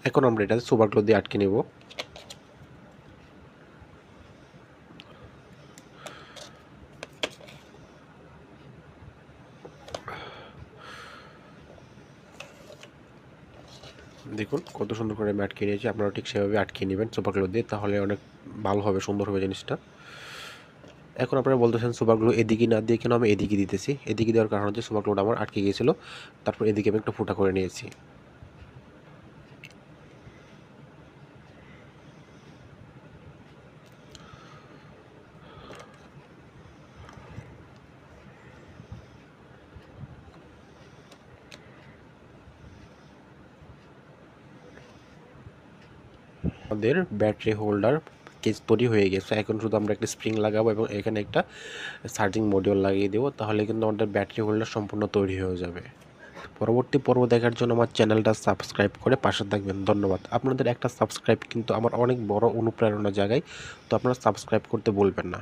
এখন আমরা এটাতে সুপার গ্লু দিয়ে আটকে নেব। দেখুন কত সুন্দর করে আমি আটকে নিয়েছি, আপনারা ঠিক সেভাবে আটকে নেবেন সুপার গ্লু দিয়ে, তাহলে অনেক ভালো হবে, সুন্দর হবে জিনিসটা। এখন আপনারা বলতেছেন সুপার গ্লু এদিকে না দিয়ে কেন আমি এদিকে দিতেছি। এদিকে দেওয়ার কারণ হচ্ছে সুপার গ্লুটা আমার আটকে গিয়েছিল, তারপর এদিকে আমি একটা ফুটা করে নিয়েছি। আমাদের ব্যাটারি হোল্ডার কেস তৈরি হয়ে গেছে। এখন শুধু আমরা একটা স্প্রিং লাগাবো এবং এখানে একটা চার্জিং মডিউল লাগিয়ে দেবো, তাহলে কিন্তু আমাদের ব্যাটারি হোল্ডার সম্পূর্ণ তৈরি হয়ে যাবে। পরবর্তী পর্ব দেখার জন্য আমার চ্যানেলটা সাবস্ক্রাইব করে পাশে থাকবেন। ধন্যবাদ। আপনাদের একটা সাবস্ক্রাইব কিন্তু আমার অনেক বড় অনুপ্রেরণা জাগায়, তো আপনারা সাবস্ক্রাইব করতে ভুলবেন না।